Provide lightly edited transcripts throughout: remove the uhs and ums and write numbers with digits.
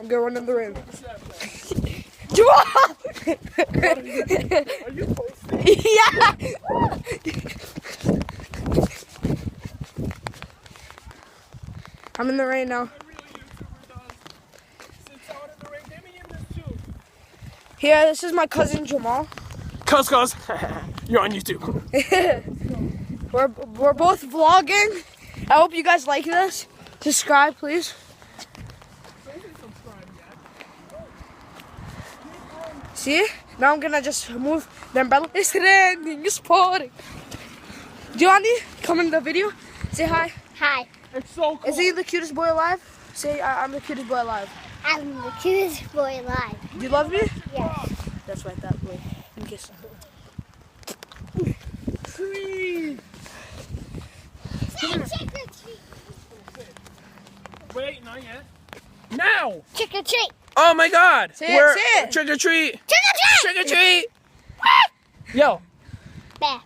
I'm going in the rain. Jamal! Are you posting? Yeah! I'm in the rain now. Every YouTuber does. Sits out in the rain. Get me in this too. Here, this is my cousin Jamal. Cuz, you're on YouTube. We're both vlogging. I hope you guys like this. Subscribe, please. See? Now I'm gonna just move the umbrella. It's raining, it's pouring. Giovanni, come in the video. Say hi. Hi, It's so cool. Is he the cutest boy alive? Say, I'm the cutest boy alive. I'm the cutest boy alive. Do you love me? Yes. That's right, that boy. And kiss. Tree. Say trick or treat. Wait, not yet. Now. Trick or treat. Oh my God. Say it, We're say it. trick or treat. Trick or treat. Trick or treat. Yo. Bear.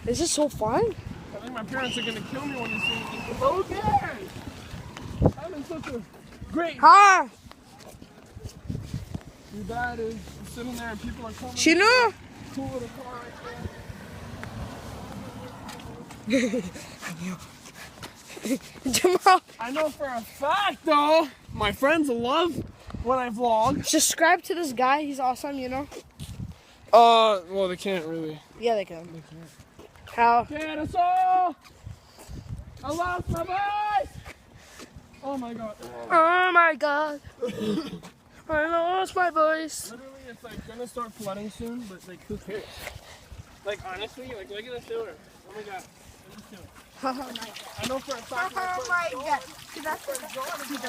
This is so fun. I think my parents are gonna kill me when they see me. Okay. Having such a great. Hi. Your dad is sitting there and people are coming. She knew. Cool little car right Jamal, I know for a fact though, my friends love when I vlog. subscribe to this guy. He's awesome, you know? Well, they can't really. Yeah, they can. How? Get us all! I lost my voice! Oh my God. Oh my God. I lost my voice. Literally, it's like gonna start flooding soon, but like, who cares? Like, honestly, like, look at this door. Oh my God. Look at this door. I know for a fact my Oh friends my don't. God. That's when I vlog. They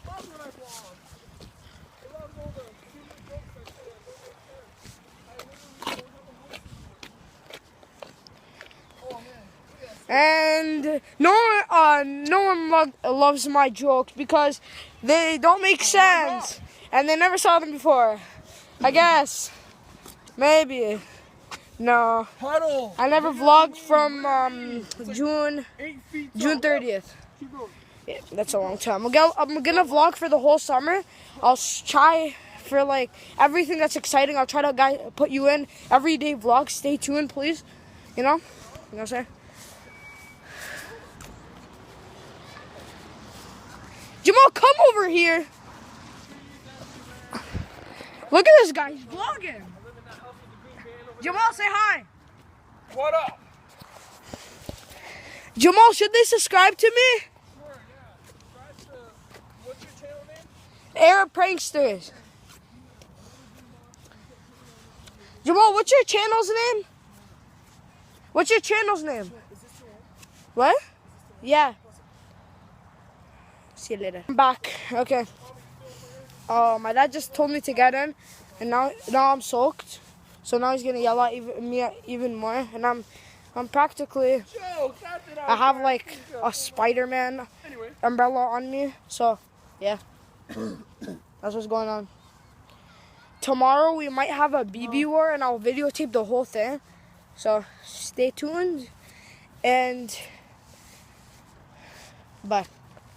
love when I vlog. They love all the stupid jokes I say. I literally don't have a And no one loves my jokes because they don't make sense. And they never saw them before. I guess. Maybe. No. Huddle. I never vlogged from June 8 feet tall. June 30th. Keep going. Yeah, that's a long time. I'm gonna vlog for the whole summer. I'll try for like everything that's exciting. I'll try to put you in everyday vlogs. Stay tuned, please. You know what I'm saying? Jamal, come over here. Look at this guy. He's vlogging. Jamal, say hi. What up? Jamal, should they subscribe to me? Sure, yeah. Subscribe to, what's your channel name? Arab Pranksters. Jamal, what's your channel's name? What's your channel's name? What? Yeah. See you later. I'm back. Okay. Oh, my dad just told me to get in, and now I'm soaked. So now he's gonna yell at me even more, and I'm practically. I have like a Spider-Man umbrella on me, so yeah, that's what's going on. Tomorrow we might have a BB war, and I'll videotape the whole thing. So stay tuned, and bye.